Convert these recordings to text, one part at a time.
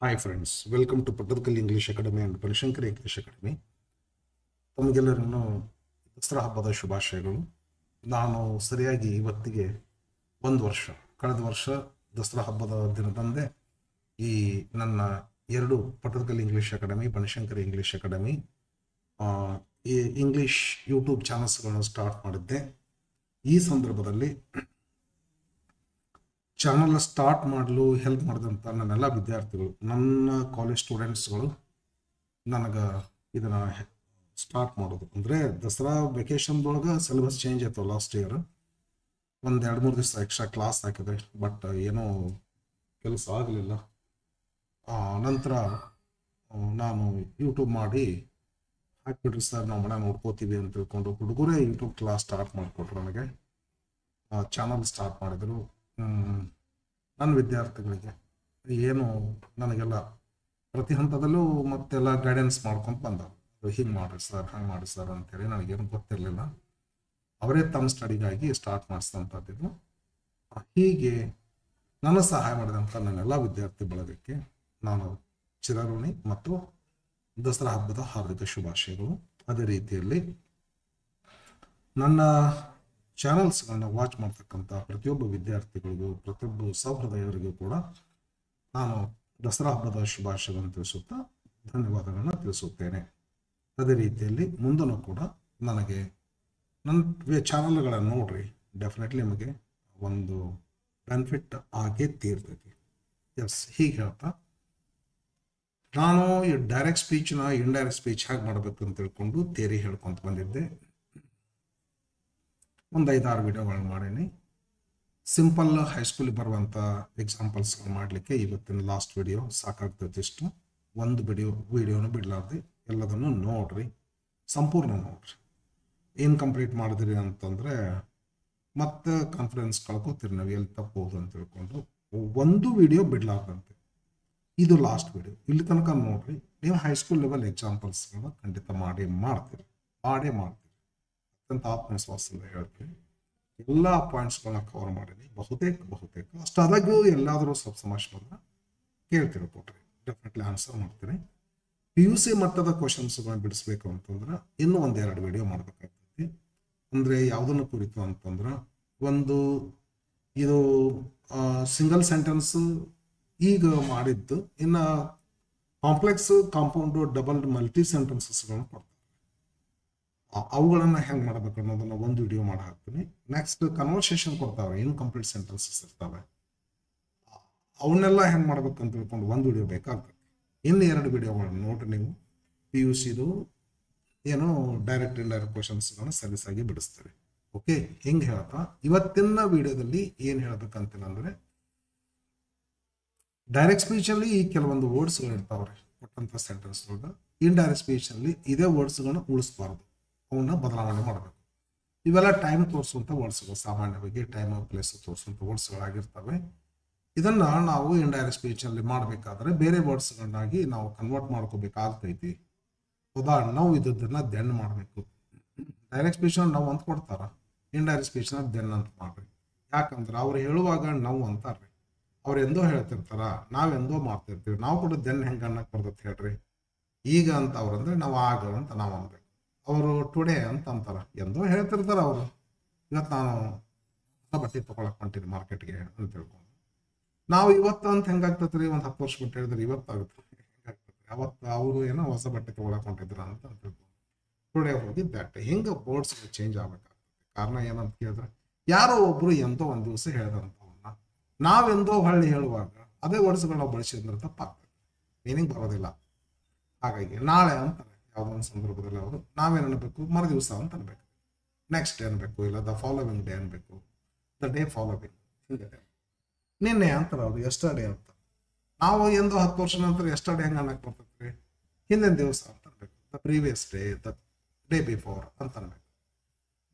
Hi friends, welcome to Pattadakal English academy and Banashankari English academy. ತಮಗೆಲ್ಲರನ್ನು ದಸರಾ ಹಬ್ಬದ ಶುಭಾಶಯಗಳು. ನಾನು ಸರಿಯಾಗಿ ಇವತ್ತಿಗೆ ಒಂದು ವರ್ಷ, ಕಳೆದ ವರ್ಷ ದಸರಾ ಹಬ್ಬದ ದಿನದಂದೇ ಈ ನನ್ನ ಎರಡು Pattadakal English academy, Banashankari English academy ಈ ಇಂಗ್ಲೀಷ್ ಯೂಟ್ಯೂಬ್ ಚಾನಲ್ಸ್ಗಳನ್ನು ಸ್ಟಾರ್ಟ್ ಮಾಡಿದ್ದೆ. ಈ ಸಂದರ್ಭದಲ್ಲಿ ಚಾನಲ್ ಸ್ಟಾರ್ಟ್ ಮಾಡಲು ಹೆಲ್ಪ್ ಮಾಡಿದಂಥ ನನ್ನೆಲ್ಲ ವಿದ್ಯಾರ್ಥಿಗಳು, ನನ್ನ ಕಾಲೇಜ್ ಸ್ಟೂಡೆಂಟ್ಸ್ಗಳು ನನಗೆ ಇದನ್ನು ಸ್ಟಾರ್ಟ್ ಮಾಡೋದು ಅಂದರೆ ದಸರಾ ವೆಕೇಷನ್ದೊಳಗೆ ಸಿಲೆಬಸ್ ಚೇಂಜ್ ಆಯಿತು. ಲಾಸ್ಟ್ ಇಯರ್ ಒಂದು 2-3 ದಿವಸ ಎಕ್ಸ್ಟ್ರಾ ಕ್ಲಾಸ್ ಹಾಕಿದೆ, ಬಟ್ ಏನೋ ಕೆಲಸ ಆಗಲಿಲ್ಲ. ನಂತರ ನಾನು ಯೂಟ್ಯೂಬ್ ಮಾಡಿ ಹಾಕಿಬಿಟ್ರಿ ಸರ್, ನಾವು ಮನೆ ನೋಡ್ಕೋತೀವಿ ಅಂತ ತಿಳ್ಕೊಂಡು ಹುಡುಗರೇ ಯೂಟ್ಯೂಬ್ ಕ್ಲಾಸ್ ಸ್ಟಾರ್ಟ್ ಮಾಡಿಕೊಟ್ರು. ನನಗೆ ಚಾನಲ್ ಸ್ಟಾರ್ಟ್ ಮಾಡಿದರು. ನನ್ನ ವಿದ್ಯಾರ್ಥಿಗಳಿಗೆ ಏನು ನನಗೆಲ್ಲ ಪ್ರತಿ ಹಂತದಲ್ಲೂ ಮತ್ತೆಲ್ಲ ಗೈಡೆನ್ಸ್ ಮಾಡ್ಕೊಂಡು ಬಂದವು. ಹಿಂಗೆ ಮಾಡಿರಿ ಸರ್, ಹಂಗೆ ಮಾಡಿ ಸರ್ ಅಂತೇಳಿ. ನನಗೇನು ಗೊತ್ತಿರಲಿಲ್ಲ. ಅವರೇ ತಮ್ಮ ಸ್ಟಡಿಗಾಗಿ ಸ್ಟಾರ್ಟ್ ಮಾಡಿಸಿದಂಥದ್ದು. ಹೀಗೆ ನನ್ನ ಸಹಾಯ ಮಾಡಿದಂಥ ನನ್ನೆಲ್ಲ ವಿದ್ಯಾರ್ಥಿ ಬಳಗಕ್ಕೆ ನಾನು ಚಿರಋಣಿ ಮತ್ತು ದಸರಾ ಹಬ್ಬದ ಹಾರ್ದಿಕ ಶುಭಾಶಯಗಳು. ಅದೇ ರೀತಿಯಲ್ಲಿ ನನ್ನ ಚಾನಲ್ಸ್ಗಳನ್ನ ವಾಚ್ ಮಾಡ್ತಕ್ಕಂಥ ಪ್ರತಿಯೊಬ್ಬ ವಿದ್ಯಾರ್ಥಿಗಳಿಗೂ, ಪ್ರತಿಯೊಬ್ಬ ಸಹೃದಯರಿಗೂ ಕೂಡ ನಾನು ದಸರಾ ಹಬ್ಬದ ಶುಭಾಶಯಗಳನ್ನು ತಿಳಿಸುತ್ತಾ ಧನ್ಯವಾದಗಳನ್ನು ತಿಳಿಸುತ್ತೇನೆ. ಅದೇ ರೀತಿಯಲ್ಲಿ ಮುಂದೂ ಕೂಡ ನನಗೆ ನನ್ನ ಚಾನಲ್ಗಳನ್ನು ನೋಡ್ರಿ, ಡೆಫಿನೆಟ್ಲಿ ನಿಮಗೆ ಒಂದು ಬೆನಿಫಿಟ್ ಆಗೇ ತೀರ್ತೈತಿ. ಎಸ್, ಹೀಗೆ ಹೇಳ್ತಾ ನಾನು ಈ ಡೈರೆಕ್ಟ್ ಸ್ಪೀಚ್ನ ಇಂಡೈರೆಕ್ಟ್ ಸ್ಪೀಚ್ ಹೇಗೆ ಮಾಡಬೇಕು ಅಂತ ತಿಳ್ಕೊಂಡು ಥಿಯರಿ ಹೇಳ್ಕೊಂತ ಬಂದಿದ್ದೆ. ಒಂದು 5-6 ವಿಡಿಯೋಗಳನ್ನ ಮಾಡೀನಿ. ಸಿಂಪಲ್ ಹೈಸ್ಕೂಲಿಗೆ ಬರುವಂಥ ಎಕ್ಸಾಂಪಲ್ಸ್ಗಳು ಮಾಡಲಿಕ್ಕೆ ಇವತ್ತಿನ ಲಾಸ್ಟ್ ವಿಡಿಯೋ ಸಾಕಾಗ್ತೈತೆ. ಇಷ್ಟು ಒಂದು ವಿಡಿಯೋನು ಬಿಡಲಾರ್ದೆ ಎಲ್ಲದನ್ನು ನೋಡ್ರಿ, ಸಂಪೂರ್ಣ ನೋಡ್ರಿ. ಏನು ಕಂಪ್ಲೀಟ್ ಮಾಡಿದ್ರಿ ಅಂತಂದರೆ ಮತ್ತೆ ಕಾನ್ಫಿಡೆನ್ಸ್ ಕಳ್ಕೊತೀರಿ ನಾವು, ಎಲ್ಲಿ ತಪ್ಪೋದು ಅಂತ ತಿಳ್ಕೊಂಡು. ಒಂದು ವಿಡಿಯೋ ಬಿಡಲಾರ್ದಂತೆ ಇದು ಲಾಸ್ಟ್ ವಿಡಿಯೋ. ಇಲ್ಲಿ ತನಕ ನೋಡ್ರಿ. ನೀವು ಹೈಸ್ಕೂಲ್ ಲೆವೆಲ್ ಎಕ್ಸಾಂಪಲ್ಸ್ಗಳನ್ನ ಖಂಡಿತ ಮಾಡ್ತೀರಿ. ಅತ್ಯಂತ ಆತ್ಮವಿಶ್ವಾಸದಿಂದ ಹೇಳ್ತೀನಿ. ಎಲ್ಲ ಪಾಯಿಂಟ್ಸ್ಗಳನ್ನ ಕವರ್ ಮಾಡೀನಿ. ಬಹುತೇಕ ಅಷ್ಟಾದಾಗೂ ಎಲ್ಲಾದರೂ ಸ್ವಲ್ಪ ಸಮಸ್ಯೆ ಬಂದ್ರೆ ಕೇಳ್ತೀರಿ, ಕೊಟ್ರಿ ಡೆಫಿನೆಟ್ಲಿ ಆನ್ಸರ್ ಮಾಡ್ತೀನಿ. PUC ಮಟ್ಟದ ಕ್ವಶನ್ಸ್ಗಳನ್ನ ಬಿಡಿಸ್ಬೇಕು ಅಂತಂದ್ರೆ ಇನ್ನೂ 1-2 ವಿಡಿಯೋ ಮಾಡ್ಬೇಕಾಗ್ತೈತಿ. ಅಂದರೆ ಯಾವುದನ್ನು ಕುರಿತು ಅಂತಂದ್ರೆ, ಒಂದು ಇದು ಸಿಂಗಲ್ ಸೆಂಟೆನ್ಸ್ ಈಗ ಮಾಡಿದ್ದು, ಇನ್ನು ಕಾಂಪ್ಲೆಕ್ಸ್, ಕಾಂಪೌಂಡು, ಡಬಲ್, ಮಲ್ಟಿ ಸೆಂಟೆನ್ಸಸ್ಗಳನ್ನ ಕೊಡ್ತಾರೆ. ಅವುಗಳನ್ನು ಹೆಂಗೆ ಮಾಡ್ಬೇಕು ಅನ್ನೋದನ್ನ ಒಂದು ವಿಡಿಯೋ ಮಾಡಿ ಹಾಕ್ತೀನಿ. ನೆಕ್ಸ್ಟ್ ಕನ್ವರ್ಸೇಷನ್ ಕೊಡ್ತಾವೆ, ಇನ್ಕಂಪ್ಲೀಟ್ ಸೆಂಟೆನ್ಸಸ್ ಇರ್ತವೆ, ಅವನ್ನೆಲ್ಲ ಹೆಂಗೆ ಮಾಡ್ಬೇಕು ಅಂತ ತಿಳ್ಕೊಂಡು ಒಂದು ವಿಡಿಯೋ ಬೇಕಾಗ್ತದೆ. ಇನ್ನು 2 ವಿಡಿಯೋಗಳನ್ನ ನೋಡ್ರಿ ನೀವು. PUCದು ಏನೋ ಡೈರೆಕ್ಟ್ ಇಂಡೈರೆಕ್ಟ್ ಕ್ವಶನ್ಸ್ಗಳನ್ನ ಸಲೀಸಾಗಿ ಬಿಡಿಸ್ತೀರಿ. ಓಕೆ, ಹಿಂಗೆ ಹೇಳ್ತಾ ಇವತ್ತಿನ ವಿಡಿಯೋದಲ್ಲಿ ಏನು ಹೇಳ್ಬೇಕಂತಿಲ್ಲ ಅಂದರೆ, ಡೈರೆಕ್ಟ್ ಸ್ಪೀಚಲ್ಲಿ ಈ ಕೆಲವೊಂದು ವರ್ಡ್ಸ್ಗಳು ಇರ್ತಾವ್ರಿ ಕೊಟ್ಟಂಥ ಸೆಂಟೆನ್ಸ್ಗಳನ್ನ. ಇಂಡೈರೆಕ್ಟ್ ಸ್ಪೀಚಲ್ಲಿ ಇದೇ ವರ್ಡ್ಸ್ಗಳನ್ನ ಉಳಿಸ್ಬಾರ್ದು, ಅವನ್ನ ಬದಲಾವಣೆ ಮಾಡಬೇಕು. ಇವೆಲ್ಲ ಟೈಮ್ ತೋರಿಸುವಂಥ ವರ್ಡ್ಸ್ಗಳು, ಸಾಮಾನ್ಯವಾಗಿ ಟೈಮ್ ಪ್ಲೇಸ್ ತೋರಿಸುವಂಥ ವರ್ಡ್ಸ್ಗಳಾಗಿರ್ತವೆ. ಇದನ್ನು ನಾವು ಇಂಡೈರೆಕ್ಟ್ ಸ್ಪೀಚಲ್ಲಿ ಮಾಡಬೇಕಾದ್ರೆ ಬೇರೆ ವರ್ಡ್ಸ್ಗಳನ್ನಾಗಿ ನಾವು ಕನ್ವರ್ಟ್ ಮಾಡ್ಕೋಬೇಕಾಗ್ತೈತಿ. ಉದಾಹರಣೆ, ನಾವು ಇದನ್ನ ದೆನ್ ಮಾಡಬೇಕು. ಡೈರೆಕ್ಟ್ ಸ್ಪೀಚ್ನ ನಾವು ಅಂತ ಕೊಡ್ತಾರ, ಇಂಡೈರೆಕ್ಟ್ ಸ್ಪೀಚ್ನ ದೆನ್ ಅಂತ ಮಾಡ್ರಿ. ಯಾಕಂದ್ರೆ ಅವ್ರು ಹೇಳುವಾಗ ನಾವು ಅಂತಾರ್ರಿ, ಅವ್ರು ಎಂದೋ ಹೇಳ್ತಿರ್ತಾರ, ನಾವೆಂದೋ ಮಾಡ್ತಿರ್ತೀವಿ. ನಾವು ಕೂಡ ದೆನ್ ಹೆಂಗೆ ಅನ್ನಕ್ಕೆ ಬರ್ತೈತೆ ಹೇಳ್ರಿ. ಈಗ ಅಂತ ಅವ್ರಂದ್ರೆ ನಾವು ಆಗ ಅಂತ ನಾವು ಅನ್ಬೇಕು. ಅವರು ಟುಡೇ ಅಂತ ಅಂತಾರ, ಎಂದೋ ಹೇಳ್ತಿರ್ತಾರ ಅವರು. ಇವತ್ತು ನಾನು ಬಟ್ಟೆ ತೊಗೊಳಕ್ ಹೊಂಟಿದ್ದೆ ಮಾರ್ಕೆಟ್ಗೆ ಅಂತ ತಿಳ್ಕೊಂಡು, ನಾವು ಇವತ್ತು ಅಂತ ಹೆಂಗಾಗ್ತದ್ರಿ, ಒಂದು 10 ವರ್ಷ ಬಿಟ್ಟು ಹೇಳಿದ್ರೆ ಇವತ್ತಾಗುತ್ತೆ. ಹೆಂಗಾಗ್ತದೆ, ಅವತ್ತು ಅವರು ಏನೋ ಹೊಸ ಬಟ್ಟೆ ತೊಗೊಳಕ್ ಹೊಂಟಿದ್ರ ಅಂತ ತಿಳ್ಕೊಂಡು ಟುಡೇ ಹೋಗಿ ದಟ್. ಹಿಂಗೆ ಬೋರ್ಡ್ಸ್ ಚೇಂಜ್ ಆಗ್ಬೇಕಾಗ್ತದೆ. ಕಾರಣ ಏನಂತ ಕೇಳಿದ್ರೆ, ಯಾರೋ ಒಬ್ರು ಎಂದೋ ಒಂದು ದಿವಸ ಹೇಳ್ದಂಥವನ್ನ ನಾವೆಂದೋ ಹೊಳ್ಳಿ ಹೇಳುವಾಗ ಅದೇ ವರ್ಡ್ಸ್ಗಳು ನಾವು ಬಳಸಿದ್ರೆ ತಪ್ಪಾಗ್ತದೆ, ಮೀನಿಂಗ್ ಬರೋದಿಲ್ಲ. ಹಾಗಾಗಿ ನಾಳೆ ಅಂತಾರೆ ಯಾವುದೋ ಒಂದು ಸಂದರ್ಭದಲ್ಲಿ ಅವರು, ನಾವೇನು ಅನ್ಬೇಕು, ಮರು ದಿವಸ ಅಂತ ಅನ್ಬೇಕು, ನೆಕ್ಸ್ಟ್ ಡೇ ಅನ್ಬೇಕು, ಇಲ್ಲ ದ ಫಾಲೋವಿಂಗ್ ಡೇ ಅನ್ಬೇಕು, ದ ಡೇ ಫಾಲೋವಿಂಗ್, ನಿನ್ನೆ ಅಂತಾರೆ ಅವರು, ಎಸ್ಟರ್ಡೇ ಅಂತ. ನಾವು ಎಂದು 10 ವರ್ಷ ನಂತರ ಎಸ್ಟರ್ಡೇ ಹೆಂಗೆ ಅನ್ನಕ್ಕೆ ಬರ್ತೈತ್ರಿ, ಹಿಂದಿನ ದಿವಸ ಅಂತ ಅನ್ಬೇಕು, the previous day, the day before ಅಂತ ಅನ್ಬೇಕು,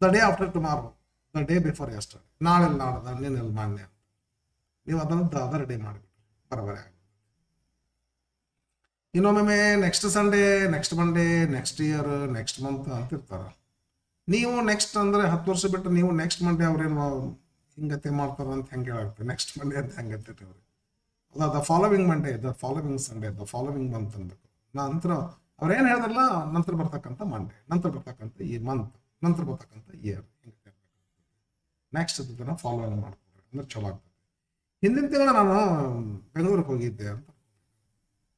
the day after tomorrow, the day before yesterday, ನಾಳೆ ನಾಡ್ದ, ನಿನ್ನೆಲ್ಲಿ ಮಾನ್ಯ ಅಂತ ನೀವು ಅದನ್ನು ದ ಅದರ್ ಡೇ ಮಾಡಿಬಿಟ್ರಿ, ಬರಬರೇ ಆಗ. ಇನ್ನೊಮ್ಮೆ next Sunday, next Monday, next year, next month ಅಂತಿರ್ತಾರ. ನೀವು ನೆಕ್ಸ್ಟ್ ಅಂದರೆ 10 ವರ್ಷ ಬಿಟ್ಟು ನೀವು ನೆಕ್ಸ್ಟ್ ಮಂಡೇ ಅವ್ರೇನು ಹಿಂಗತೆ ಮಾಡ್ತಾರ ಅಂತ ಹೆಂಗೆ ಹೇಳಾಗ್ತದೆ, ನೆಕ್ಸ್ಟ್ ಮಂಡೇ ಅಂತ ಹೆಂಗೆ ಅಂತಿರ್ತೀವಿ. The following Monday, the following Sunday, the following month ಅನ್ಬೇಕು. ನಂತರ ಅವ್ರೇನು ಹೇಳಿದ್ರಲ್ಲ, ನಂತರ ಬರ್ತಕ್ಕಂಥ ಮಂಡೇ, ನಂತರ ಬರ್ತಕ್ಕಂಥ ಈ ಮಂತ್, ನಂತರ ಬರ್ತಕ್ಕಂಥ ಇಯರ್, ನೆಕ್ಸ್ಟ್ ಅದನ್ನ ಫಾಲೋವಿಂಗ್ ಮಾಡ್ಕೊಡ್ರಿ ಅಂದ್ರೆ ಚಲೋ ಆಗ್ತದೆ. ಹಿಂದಿನ ತಿಂಗಳು ನಾನು ಬೆಂಗಳೂರಿಗೆ ಹೋಗಿದ್ದೆ ಅಂತ,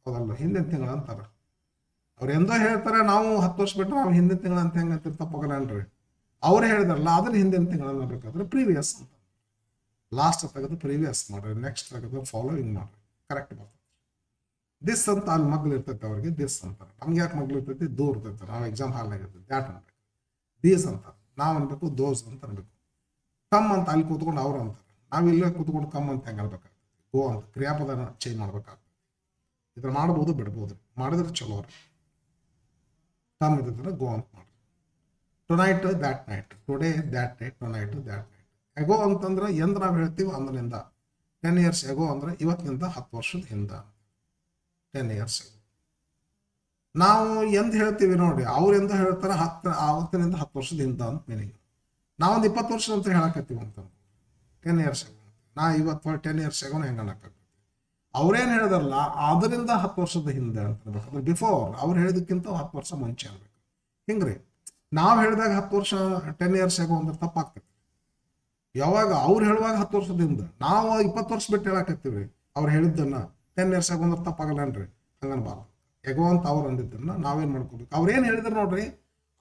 ಹೌದಲ್ಲ, ಹಿಂದಿನ ತಿಂಗಳು ಅಂತಾರೆ ಅವ್ರು. ಎಂದೋ ಹೇಳ್ತಾರೆ ನಾವು 10 ವರ್ಷ ಬಿಟ್ಟರೆ ನಾವು ಹಿಂದಿನ ತಿಂಗಳು ಅಂತ ಹೆಂಗಂತ ತಪ್ಪೋಗಲ್ಲನ್ರಿ. ಅವ್ರು ಹೇಳಿದಾರಲ್ಲ ಅದನ್ನ ಹಿಂದಿನ ತಿಂಗಳು ಅನ್ನಬೇಕಾದ್ರೆ ಪ್ರೀವಿಯಸ್ ಅಂತ, ಲಾಸ್ಟ್ ತೆಗೆದು ಪ್ರೀವಿಯಸ್ ಮಾಡ್ರಿ, ನೆಕ್ಸ್ಟ್ ತೆಗೆದು ಫಾಲೋವಿಂಗ್ ಮಾಡ್ರಿ, ಕರೆಕ್ಟ್ ಬರ್ತದೆ. ದಿಸ್ ಅಂತ ಅಲ್ಲಿ ಮಗ್ಳು ಇರ್ತೈತೆ ಅವ್ರಿಗೆ ದಿಸ್ ಅಂತಾರೆ. ನಮ್ಗೆ ಯಾಕೆ ಮಗ್ಳು ಇರ್ತೈತಿ, ದೂರ ಇರ್ತೈತೆ, ನಾವು ಎಕ್ಸಾಮ್ ಹಾಲ್ನಾಗ ಇರ್ತೈತಿ, ದ್ಯಾಟ್ ಅನ್ಬೇಕು. ದೀಸ್ ಅಂತಾರೆ, ನಾವು ಅನ್ಬೇಕು ದೋಸ್ ಅಂತ ಅನ್ಬೇಕು. ಕಮ್ ಅಂತ ಅಲ್ಲಿ ಕೂತ್ಕೊಂಡು ಅವ್ರು ಅಂತಾರೆ, ನಾವು ಇಲ್ಲೇ ಕೂತ್ಕೊಂಡು ಕಮ್ ಅಂತ ಹೆಂಗೆ ಅನ್ಬೇಕಾಗ್ತದೆ. ಗೋ ಅಂತ ಕ್ರಿಯಾಪದನ ಚೇಂಜ್ ಮಾಡ್ಬೇಕಾಗ್ತದೆ. ಇದ್ರ ಮಾಡ್ಬೋದು ಬಿಡ್ಬೋದು, ಮಾಡಿದ್ರೆ ಚಲೋ ಅವ್ರಿ. ಕಮ್ ಇದ್ರೆ ಗೋ ಅಂತ ಮಾಡ್ರಿ. Tonight that night, today that night, tonight that night. Ago ಅಂತಂದ್ರೆ ಎಂದು ನಾವು ಹೇಳ್ತೀವಿ ಅಂದಿನಿಂದ. 10 years ಎಗೋ ಅಂದ್ರೆ ಇವತ್ತಿನಿಂದ 10 ವರ್ಷದ ಹಿಂದ, 10 years ಎಗೋ. ನಾವು ಎಂದು ಹೇಳ್ತೀವಿ ನೋಡಿ, ಅವ್ರು ಎಂದು ಹೇಳ್ತಾರೆ ಆವತ್ತಿನಿಂದ 10 ವರ್ಷದ ಹಿಂದ ಅಂತ ಮೀನಿಂಗ್. ನಾವೊಂದು 20 ವರ್ಷ ಅಂತ ಹೇಳಕತ್ತೀವಿ ಅಂತ 10 years ಎಗೋ. ನಾ ಇವತ್ತು 10 years ಎಗೋನ ಹೆಂಗೆ ಅನ್ನಕತ್ತೀವಿ. ಅವ್ರೇನು ಹೇಳಿದಾರಲ್ಲ ಅದರಿಂದ 10 ವರ್ಷದ ಹಿಂದೆ ಅಂತ ಅನ್ಬೇಕು. ಬಿಫೋರ್ ಅವ್ರು ಹೇಳಿದಕ್ಕಿಂತ 10 ವರ್ಷ ಮುಂಚೆ ಅನ್ಬೇಕು. ಹಿಂಗ್ರಿ ನಾವು ಹೇಳಿದಾಗ 10 ವರ್ಷ 10 years ಎಗೋ ಅಂದ್ರೆ ತಪ್ಪಾಗ್ತದೆ. ಯಾವಾಗ ಅವ್ರು ಹೇಳುವಾಗ 10 ವರ್ಷದಿಂದ, ನಾವು 20 ವರ್ಷ ಬಿಟ್ಟು ಹೇಳಕತ್ತೀವ್ರಿ ಅವ್ರು ಹೇಳಿದ್ದನ್ನ 10 years ಎಗೋ ಅಂದ್ರೆ ತಪ್ಪಾಗಲ್ಲನ್ರಿ. ಹಂಗನ್ಬಾರ್ದು. ಎಗೋ ಅಂತ ಅವ್ರು ಅಂದಿದ್ದನ್ನ ನಾವೇನ್ ಮಾಡ್ಕೋಬೇಕು, ಅವ್ರೇನು ಹೇಳಿದ್ರು ನೋಡ್ರಿ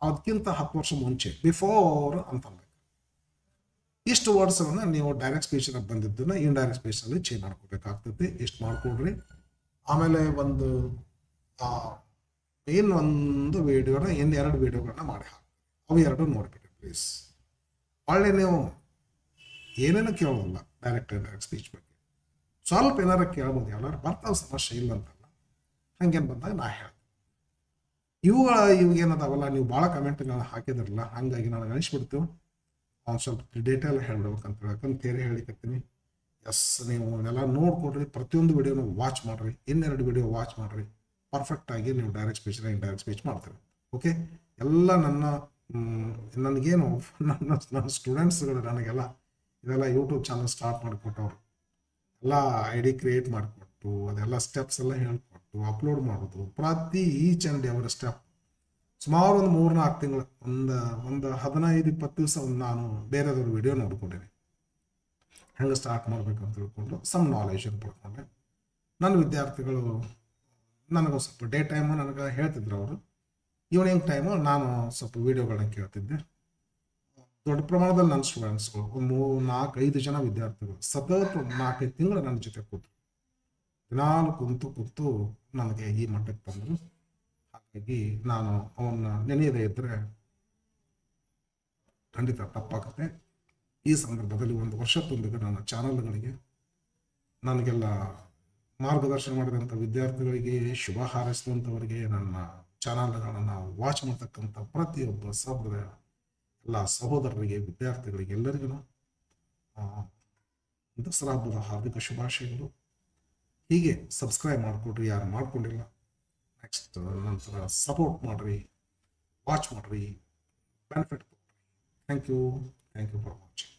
ಅದಕ್ಕಿಂತ 10 ವರ್ಷ ಮುಂಚೆ, ಬಿಫೋರ್ ಅಂತ ಅನ್ಬೇಕು. ಇಷ್ಟು ವರ್ಡ್ಸ್ಗಳನ್ನ ನೀವು ಡೈರೆಕ್ಟ್ ಸ್ಪೀಚ್ ಬಂದಿದ್ದನ್ನ ಇಂಡೈರೆಕ್ಟ್ ಸ್ಪೀಚ್ ಅಲ್ಲಿ ಚೇಂಜ್ ಮಾಡ್ಕೋಬೇಕಾಗ್ತೈತಿ. ಇಷ್ಟು ಮಾಡ್ಕೊಡ್ರಿ. ಆಮೇಲೆ ಇನ್ನೊಂದು ವಿಡಿಯೋನ, ಇನ್ನೆರಡು ವಿಡಿಯೋಗಳನ್ನ ಮಾಡಿ ಹಾಕಿ, ಅವು ಎರಡು ನೋಡ್ಬಿಟ್ಟು ಪ್ಲೀಸ್. ಒಳ್ಳೆ ನೀವು ಏನೇನು ಕೇಳೋದಿಲ್ಲ ಡೈರೆಕ್ಟ್ ಇಂಡೈರೆಕ್ಟ್ ಸ್ಪೀಚ್ ಬಗ್ಗೆ, ಸ್ವಲ್ಪ ಏನಾರು ಕೇಳ್ಬೋದು, ಎಲ್ಲರೂ ಬರ್ತಾವ, ಸಮಸ್ಯೆ ಇಲ್ಲ ಅಂತಲ್ಲ. ಹಂಗೇನು ಬಂದಾಗ ನಾ ಹೇಳ್ತೀನಿ. ಇವಾಗೇನದಾವಲ್ಲ, ನೀವು ಭಾಳ ಕಮೆಂಟ್ಗಳನ್ನ ಹಾಕಿದ್ರಲ್ಲ, ಹಾಗಾಗಿ ನಾನು ಅನಿಸ್ಬಿಡ್ತೀವಿ ಅವ್ನು ಸ್ವಲ್ಪ ಡೀಟೇಲ್ ಹೇಳ್ಬಿಡ್ಬೇಕಂತ ಯಾಕಂತ ತೇರಿ ಹೇಳಿಕತ್ತೀನಿ. ಎಸ್, ನೀವು ಎಲ್ಲ ನೋಡ್ಕೊಡ್ರಿ, ಪ್ರತಿಯೊಂದು ವಿಡಿಯೋನ ವಾಚ್ ಮಾಡಿರಿ, ಇನ್ನೆರಡು ವಿಡಿಯೋ ವಾಚ್ ಮಾಡಿರಿ, ಪರ್ಫೆಕ್ಟಾಗಿ ನೀವು ಡೈರೆಕ್ಟ್ ಸ್ಪೀಚ್ನ ಇಂಡೈರೆಕ್ಟ್ ಸ್ಪೀಚ್ ಮಾಡ್ತೀರಿ. ಓಕೆ, ಎಲ್ಲ ನನಗೇನು ನನ್ನ ಸ್ಟೂಡೆಂಟ್ಸ್ಗಳು ನನಗೆಲ್ಲ ಇದೆಲ್ಲ ಯೂಟ್ಯೂಬ್ ಚಾನಲ್ ಸ್ಟಾರ್ಟ್ ಮಾಡಿಕೊಟ್ಟವ್ರು, ಎಲ್ಲ ID ಕ್ರಿಯೇಟ್ ಮಾಡಿಕೊಟ್ಟು, ಅದೆಲ್ಲ ಸ್ಟೆಪ್ಸ್ ಎಲ್ಲ ಹೇಳ್ಕೊಟ್ಟು ಅಪ್ಲೋಡ್ ಮಾಡೋದು, ಪ್ರತಿ ಈಚ್ ಆ್ಯಂಡ್ ಎವ್ರಿ ಸ್ಟೆಪ್ ಸುಮಾರು ಒಂದು 3-4 ತಿಂಗಳು, ಒಂದು 15-20 ದಿವಸ ನಾನು ಬೇರೆದವ್ರ ವಿಡಿಯೋ ನೋಡ್ಕೊಂಡೇನೆ, ಹೆಂಗೆ ಸ್ಟಾರ್ಟ್ ಮಾಡ್ಬೇಕಂತ ತಿಳ್ಕೊಂಡು ಸಮ್ ನಾಲೆಜ್ ಪಡ್ಕೊಂಡೆ. ನನ್ನ ವಿದ್ಯಾರ್ಥಿಗಳು ನನಗೆ ಸ್ವಲ್ಪ ಡೇ ಟೈಮು ನನಗೆ ಹೇಳ್ತಿದ್ರು, ಅವರು ಈವ್ನಿಂಗ್ ಟೈಮು ನಾನು ಸ್ವಲ್ಪ ವಿಡಿಯೋಗಳನ್ನ ಕೇಳ್ತಿದ್ದೆ. ದೊಡ್ಡ ಪ್ರಮಾಣದಲ್ಲಿ ನನ್ನ ಸ್ಟೂಡೆಂಟ್ಸ್ಗಳು ಒಂದು 4-5 ಜನ ವಿದ್ಯಾರ್ಥಿಗಳು ಸತತ 4-5 ತಿಂಗಳು ನನ್ನ ಜೊತೆ ಕೂತು ದಿನಾಲು ಕೂತು ನನಗೆ ಈ ಮಟ್ಟಕ್ಕೆ ತಂದರು. ಹಾಗಾಗಿ ನಾನು ಅವನ್ನ ನೆನೆಯದೇ ಇದ್ದರೆ ಖಂಡಿತ ತಪ್ಪಾಗುತ್ತೆ. ಈ ಸಂದರ್ಭದಲ್ಲಿ 1 ವರ್ಷ ತುಂಬಿದ ನನ್ನ ಚಾನಲ್ಗಳಿಗೆ, ನನಗೆಲ್ಲ ಮಾರ್ಗದರ್ಶನ ಮಾಡಿದಂಥ ವಿದ್ಯಾರ್ಥಿಗಳಿಗೆ, ಶುಭ ಹಾರೈಸಿದಂಥವರಿಗೆ, ನನ್ನ ಚಾನಲ್ಗಳನ್ನು ವಾಚ್ ಮಾಡ್ತಕ್ಕಂಥ ಪ್ರತಿಯೊಬ್ಬ ಸಹೃದಯ ಎಲ್ಲ ಸಹೋದರರಿಗೆ, ವಿದ್ಯಾರ್ಥಿಗಳಿಗೆ ಎಲ್ಲರಿಗೂ ದಸರಾ ಹಬ್ಬದ ಹಾರ್ದಿಕ ಶುಭಾಶಯಗಳು. ಹೀಗೆ ಸಬ್ಸ್ಕ್ರೈಬ್ ಮಾಡಿಕೊಡ್ರಿ ಯಾರು ಮಾಡ್ಕೊಂಡಿಲ್ಲ. ನೆಕ್ಸ್ಟ್ ನಂತರ ಸಪೋರ್ಟ್ ಮಾಡಿರಿ, ವಾಚ್ ಮಾಡಿರಿ, ಬೆನಿಫಿಟ್ ಕೊಡ್ರಿ. Thank you for watching.